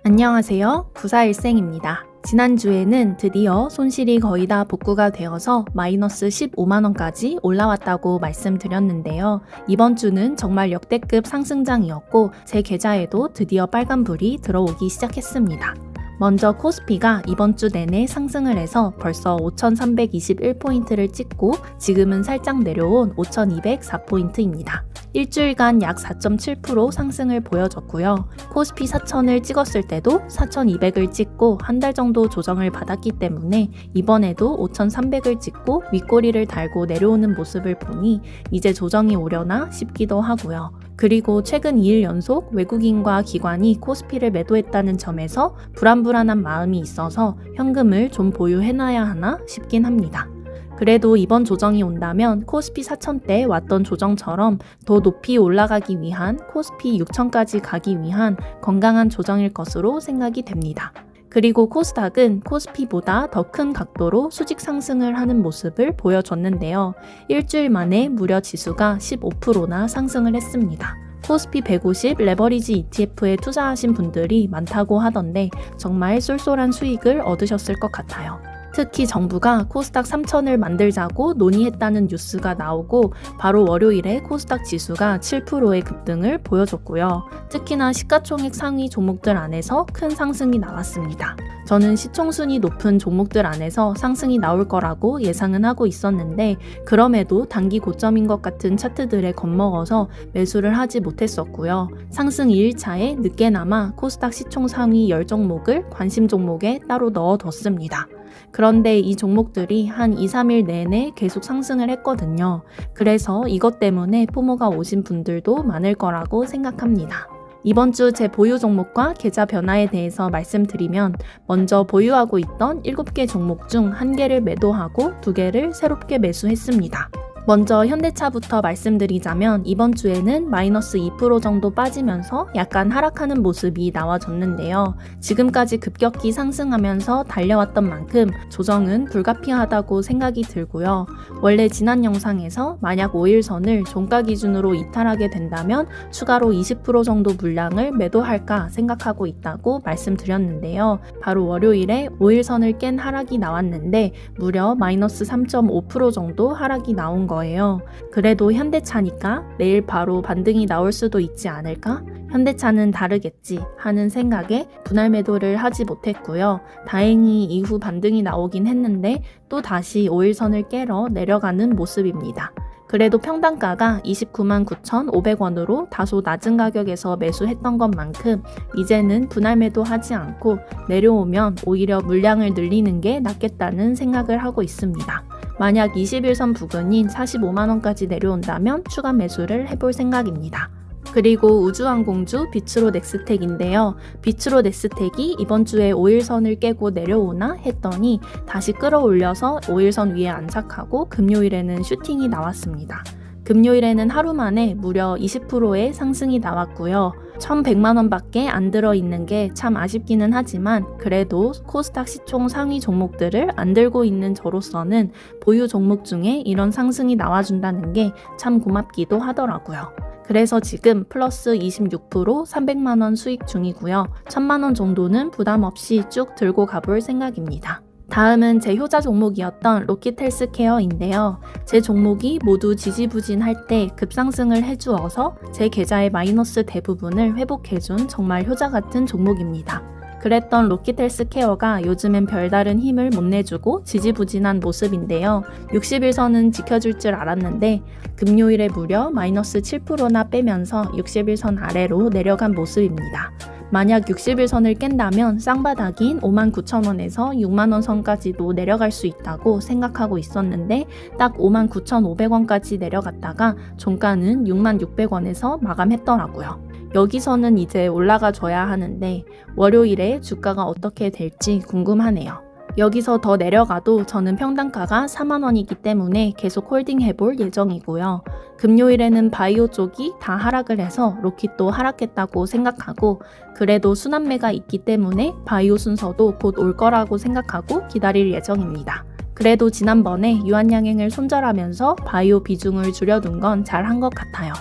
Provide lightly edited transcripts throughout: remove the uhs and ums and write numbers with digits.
안녕하세요. 부사일생입니다. 지난주에는 드디어 손실이 거의 다 복구가 되어서 마이너스 15만원까지 올라왔다고 말씀드렸는데요. 이번 주는 정말 역대급 상승장이었고 제 계좌에도 드디어 빨간불이 들어오기 시작했습니다. 먼저 코스피가 이번 주 내내 상승을 해서 벌써 5,321포인트를 찍고 지금은 살짝 내려온 5,204포인트입니다. 일주일간 약 4.7% 상승을 보여줬고요. 코스피 4,000을 찍었을 때도 4,200을 찍고 한 달 정도 조정을 받았기 때문에 이번에도 5,300을 찍고 윗꼬리를 달고 내려오는 모습을 보니 이제 조정이 오려나 싶기도 하고요. 그리고 최근 2일 연속 외국인과 기관이 코스피를 매도했다는 점에서 불안한 마음이 있어서 현금을 좀 보유해놔야 하나 싶긴 합니다. 그래도 이번 조정이 온다면 코스피 4,000대 왔던 조정처럼 더 높이 올라가기 위한 코스피 6,000까지 가기 위한 건강한 조정일 것으로 생각이 됩니다. 그리고 코스닥은 코스피보다 더 큰 각도로 수직 상승을 하는 모습을 보여줬는데요. 일주일 만에 무려 지수가 15%나 상승을 했습니다. 코스피 150 레버리지 ETF에 투자하신 분들이 많다고 하던데 정말 쏠쏠한 수익을 얻으셨을 것 같아요. 특히 정부가 코스닥 3,000을 만들자고 논의했다는 뉴스가 나오고 바로 월요일에 코스닥 지수가 7%의 급등을 보여줬고요. 특히나 시가총액 상위 종목들 안에서 큰 상승이 나왔습니다. 저는 시총순위 높은 종목들 안에서 상승이 나올 거라고 예상은 하고 있었는데 그럼에도 단기 고점인 것 같은 차트들에 겁먹어서 매수를 하지 못했었고요. 상승 2일차에 늦게나마 코스닥 시총 상위 10종목을 관심 종목에 따로 넣어뒀습니다. 그런데 이 종목들이 한 2-3일 내내 계속 상승을 했거든요. 그래서 이것 때문에 포모가 오신 분들도 많을 거라고 생각합니다. 이번 주 제 보유 종목과 계좌 변화에 대해서 말씀드리면 먼저 보유하고 있던 7개 종목 중 1개를 매도하고 2개를 새롭게 매수했습니다. 먼저 현대차부터 말씀드리자면 이번 주에는 마이너스 2% 정도 빠지면서 약간 하락하는 모습이 나와줬는데요. 지금까지 급격히 상승하면서 달려왔던 만큼 조정은 불가피하다고 생각이 들고요. 원래 지난 영상에서 만약 5일선을 종가 기준으로 이탈하게 된다면 추가로 20% 정도 물량을 매도할까 생각하고 있다고 말씀드렸는데요. 바로 월요일에 5일선을 깬 하락이 나왔는데 무려 마이너스 3.5% 정도 하락이 나온 거예요. 그래도 현대차니까 내일 바로 반등이 나올 수도 있지 않을까? 현대차는 다르겠지 하는 생각에 분할 매도를 하지 못했고요. 다행히 이후 반등이 나오긴 했는데 또 다시 5일선을 깨러 내려가는 모습입니다. 그래도 평단가가 29만 9,500원으로 다소 낮은 가격에서 매수했던 것만큼 이제는 분할 매도하지 않고 내려오면 오히려 물량을 늘리는 게 낫겠다는 생각을 하고 있습니다. 만약 21선 부근인 45만원까지 내려온다면 추가 매수를 해볼 생각입니다. 그리고 우주항공주 비츠로 넥스텍인데요. 비츠로 넥스텍이 이번 주에 5일선을 깨고 내려오나 했더니 다시 끌어올려서 5일선 위에 안착하고 금요일에는 슈팅이 나왔습니다. 금요일에는 하루 만에 무려 20%의 상승이 나왔고요. 1,100만원 밖에 안 들어있는 게 참 아쉽기는 하지만 그래도 코스닥 시총 상위 종목들을 안 들고 있는 저로서는 보유 종목 중에 이런 상승이 나와준다는 게 참 고맙기도 하더라고요. 그래서 지금 플러스 26% 300만원 수익 중이고요. 1,000만원 정도는 부담 없이 쭉 들고 가볼 생각입니다. 다음은 제 효자 종목이었던 로키텔스케어인데요. 제 종목이 모두 지지부진할 때 급상승을 해주어서 제 계좌의 마이너스 대부분을 회복해준 정말 효자 같은 종목입니다. 그랬던 로키텔스케어가 요즘엔 별다른 힘을 못 내주고 지지부진한 모습인데요. 60일선은 지켜줄 줄 알았는데 금요일에 무려 마이너스 7%나 빼면서 60일선 아래로 내려간 모습입니다. 만약 60일선을 깬다면 쌍바닥인 59,000원에서 6만원 선까지도 내려갈 수 있다고 생각하고 있었는데 딱 59,500원까지 내려갔다가 종가는 66,600원에서 마감했더라고요. 여기서는 이제 올라가 줘야 하는데 월요일에 주가가 어떻게 될지 궁금하네요. 여기서 더 내려가도 저는 평단가가 4만원이기 때문에 계속 홀딩해볼 예정이고요. 금요일에는 바이오 쪽이 다 하락을 해서 로킷도 하락했다고 생각하고 그래도 순환매가 있기 때문에 바이오 순서도 곧 올 거라고 생각하고 기다릴 예정입니다. 그래도 지난번에 유한양행을 손절하면서 바이오 비중을 줄여둔 건 잘한 것 같아요.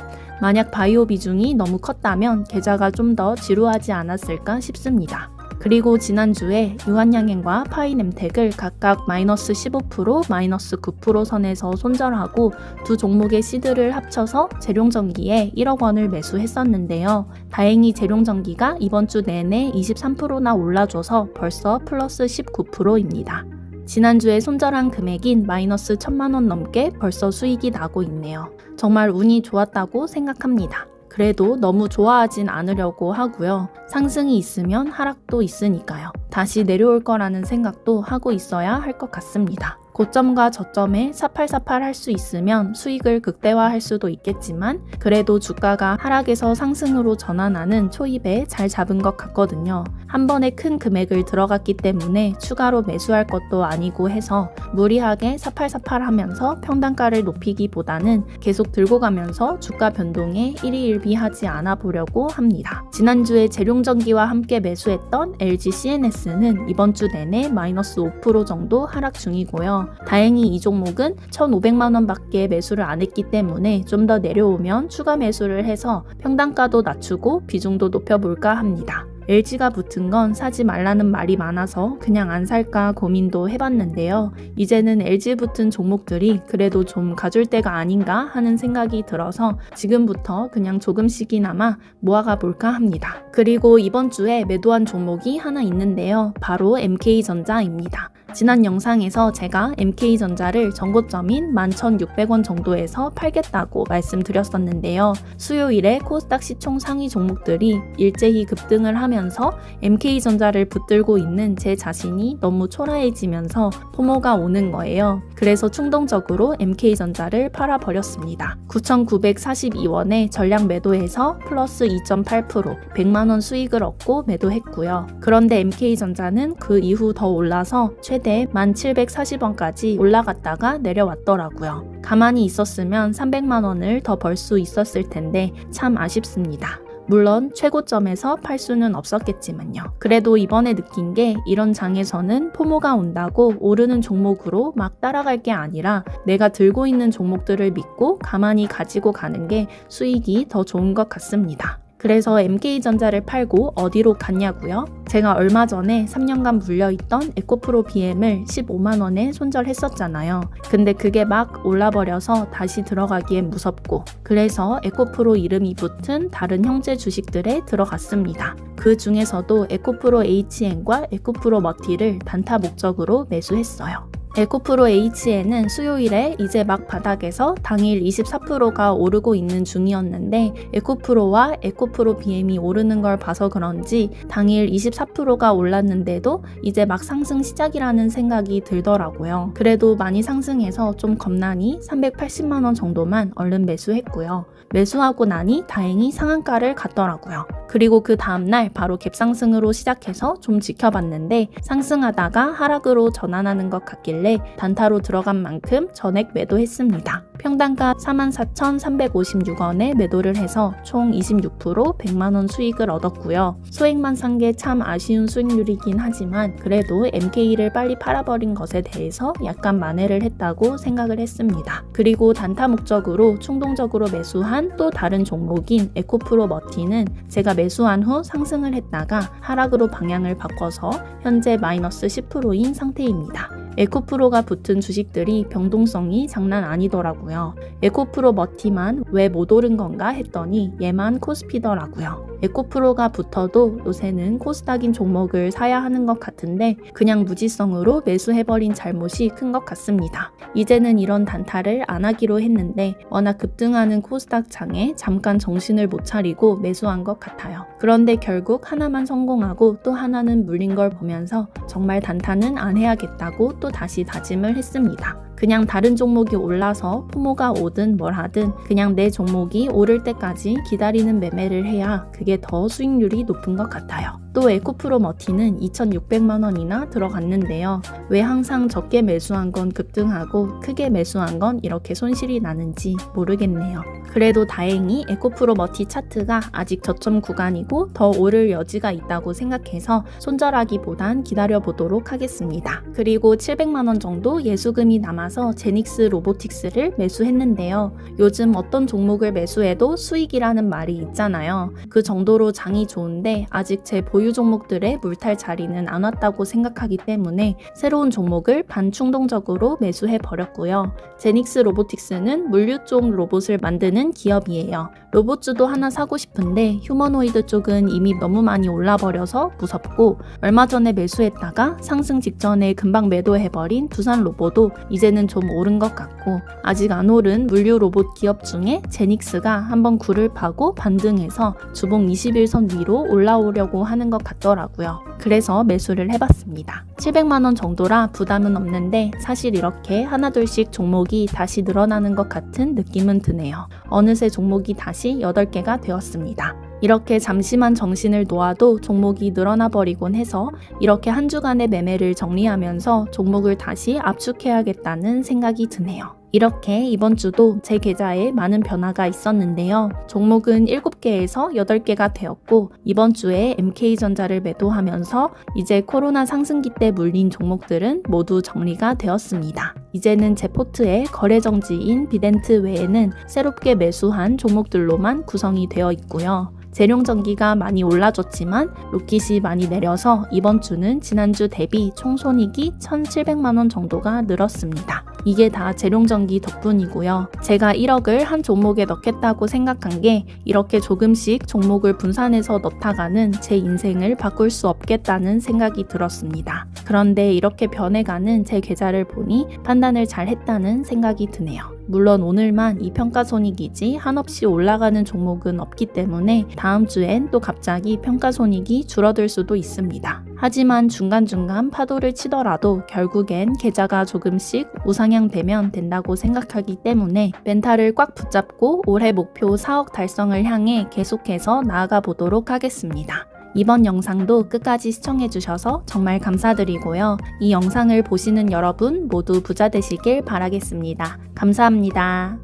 만약 바이오 비중이 너무 컸다면 계좌가 좀 더 지루하지 않았을까 싶습니다. 그리고 지난주에 유한양행과 파이nem텍을 각각 마이너스 15%, 마이너스 9% 선에서 손절하고 두 종목의 시드를 합쳐서 재룡전기에 1억 원을 매수했었는데요. 다행히 재룡전기가 이번 주 내내 23%나 올라줘서 벌써 플러스 19%입니다. 지난주에 손절한 금액인 마이너스 1,000만 원 넘게 벌써 수익이 나고 있네요. 정말 운이 좋았다고 생각합니다. 그래도 너무 좋아하진 않으려고 하고요. 상승이 있으면 하락도 있으니까요. 다시 내려올 거라는 생각도 하고 있어야 할 것 같습니다. 고점과 저점에 사팔사팔 할 수 있으면 수익을 극대화할 수도 있겠지만 그래도 주가가 하락에서 상승으로 전환하는 초입에 잘 잡은 것 같거든요. 한 번에 큰 금액을 들어갔기 때문에 추가로 매수할 것도 아니고 해서 무리하게 사팔사팔 하면서 평단가를 높이기보다는 계속 들고 가면서 주가 변동에 일희일비하지 않아 보려고 합니다. 지난주에 재룡전기와 함께 매수했던 LG CNS는 이번 주 내내 마이너스 5% 정도 하락 중이고요. 다행히 이 종목은 1,500만 원밖에 매수를 안 했기 때문에 좀 더 내려오면 추가 매수를 해서 평단가도 낮추고 비중도 높여볼까 합니다. LG가 붙은 건 사지 말라는 말이 많아서 그냥 안 살까 고민도 해봤는데요. 이제는 LG 붙은 종목들이 그래도 좀 가줄 때가 아닌가 하는 생각이 들어서 지금부터 그냥 조금씩이나마 모아가 볼까 합니다. 그리고 이번 주에 매도한 종목이 하나 있는데요. 바로 MK전자입니다. 지난 영상에서 제가 MK전자를 전고점인 11,600원 정도에서 팔겠다고 말씀드렸었는데요. 수요일에 코스닥 시총 상위 종목들이 일제히 급등을 하면서 MK전자를 붙들고 있는 제 자신이 너무 초라해지면서 포모가 오는 거예요. 그래서 충동적으로 MK전자를 팔아버렸습니다. 9,942원에 전량 매도해서 플러스 2.8%, 100만원 수익을 얻고 매도했고요. 그런데 MK전자는 그 이후 더 올라서 최대 1,740원까지 올라갔다가 내려왔더라고요. 가만히 있었으면 300만원을 더 벌 수 있었을 텐데 참 아쉽습니다. 물론 최고점에서 팔 수는 없었겠지만요. 그래도 이번에 느낀 게 이런 장에서는 포모가 온다고 오르는 종목으로 막 따라갈 게 아니라 내가 들고 있는 종목들을 믿고 가만히 가지고 가는 게 수익이 더 좋은 것 같습니다. 그래서 MK전자를 팔고 어디로 갔냐고요? 제가 얼마 전에 3년간 물려있던 에코프로 BM을 15만원에 손절했었잖아요. 근데 그게 막 올라버려서 다시 들어가기엔 무섭고 그래서 에코프로 이름이 붙은 다른 형제 주식들에 들어갔습니다. 그 중에서도 에코프로 HN과 에코프로 머티를 단타 목적으로 매수했어요. 에코프로 H에는 수요일에 이제 막 바닥에서 당일 24%가 오르고 있는 중이었는데 에코프로와 에코프로 BM이 오르는 걸 봐서 그런지 당일 24%가 올랐는데도 이제 막 상승 시작이라는 생각이 들더라고요. 그래도 많이 상승해서 좀 겁나니 380만원 정도만 얼른 매수했고요. 매수하고 나니 다행히 상한가를 갔더라고요. 그리고 그 다음날 바로 갭상승으로 시작해서 좀 지켜봤는데 상승하다가 하락으로 전환하는 것 같길래 단타로 들어간 만큼 전액 매도했습니다. 평단가 44,356원에 매도를 해서 총 26% 100만원 수익을 얻었고요. 소액만 산 게 참 아쉬운 수익률이긴 하지만 그래도 MK를 빨리 팔아버린 것에 대해서 약간 만회를 했다고 생각을 했습니다. 그리고 단타 목적으로 충동적으로 매수한 또 다른 종목인 에코프로 머티는 제가 매수한 후 상승을 했다가 하락으로 방향을 바꿔서 현재 마이너스 10%인 상태입니다. 에코프로가 붙은 주식들이 변동성이 장난 아니더라고요. 에코프로 머티만 왜 못 오른 건가 했더니 얘만 코스피더라고요. 에코프로가 붙어도 요새는 코스닥인 종목을 사야 하는 것 같은데 그냥 무지성으로 매수해버린 잘못이 큰 것 같습니다. 이제는 이런 단타를 안 하기로 했는데 워낙 급등하는 코스닥 장에 잠깐 정신을 못 차리고 매수한 것 같아요. 그런데 결국 하나만 성공하고 또 하나는 물린 걸 보면서 정말 단타는 안 해야겠다고 또 다시 다짐을 했습니다. 그냥 다른 종목이 올라서 포모가 오든 뭘 하든 그냥 내 종목이 오를 때까지 기다리는 매매를 해야 그게 더 수익률이 높은 것 같아요. 또 에코프로 머티는 2,600만 원이나 들어갔는데요. 왜 항상 적게 매수한 건 급등하고 크게 매수한 건 이렇게 손실이 나는지 모르겠네요. 그래도 다행히 에코프로 머티 차트가 아직 저점 구간이고 더 오를 여지가 있다고 생각해서 손절하기보단 기다려보도록 하겠습니다. 그리고 700만 원 정도 예수금이 남아서 제닉스 로보틱스를 매수했는데요. 요즘 어떤 종목을 매수해도 수익이라는 말이 있잖아요. 그 정도로 장이 좋은데 아직 제 보유 보유 종목들의 물탈 자리는 안 왔다고 생각하기 때문에 새로운 종목을 반충동적으로 매수해 버렸고요. 제닉스 로보틱스는 물류 쪽 로봇을 만드는 기업이에요. 로봇주도 하나 사고 싶은데 휴머노이드 쪽은 이미 너무 많이 올라버려서 무섭고, 얼마 전에 매수했다가 상승 직전에 금방 매도해버린 두산 로보도 이제는 좀 오른 것 같고, 아직 안 오른 물류 로봇 기업 중에 제닉스가 한번 굴을 파고 반등해서 주봉 21선 위로 올라오려고 하는 것 같더라고요. 그래서 매수를 해봤습니다. 700만원 정도라 부담은 없는데 사실 이렇게 하나둘씩 종목이 다시 늘어나는 것 같은 느낌은 드네요. 어느새 종목이 다시 8개가 되었습니다. 이렇게 잠시만 정신을 놓아도 종목이 늘어나 버리곤 해서 이렇게 한 주간의 매매를 정리하면서 종목을 다시 압축해야겠다는 생각이 드네요. 이렇게 이번 주도 제 계좌에 많은 변화가 있었는데요. 종목은 7개에서 8개가 되었고, 이번 주에 MK전자를 매도하면서 이제 코로나 상승기 때 물린 종목들은 모두 정리가 되었습니다. 이제는 제 포트에 거래 정지인 비덴트 외에는 새롭게 매수한 종목들로만 구성이 되어 있고요. 재룡전기가 많이 올라줬지만 로킷이 많이 내려서 이번 주는 지난주 대비 총손익이 1,700만원 정도가 늘었습니다. 이게 다 재룡전기 덕분이고요. 제가 1억을 한 종목에 넣겠다고 생각한 게 이렇게 조금씩 종목을 분산해서 넣다가는 제 인생을 바꿀 수 없겠다는 생각이 들었습니다. 그런데 이렇게 변해가는 제 계좌를 보니 판단을 잘 했다는 생각이 드네요. 물론 오늘만 이 평가손익이지 한없이 올라가는 종목은 없기 때문에 다음 주엔 또 갑자기 평가손익이 줄어들 수도 있습니다. 하지만 중간중간 파도를 치더라도 결국엔 계좌가 조금씩 우상향되면 된다고 생각하기 때문에 멘탈을 꽉 붙잡고 올해 목표 4억 달성을 향해 계속해서 나아가 보도록 하겠습니다. 이번 영상도 끝까지 시청해주셔서 정말 감사드리고요. 이 영상을 보시는 여러분 모두 부자 되시길 바라겠습니다. 감사합니다.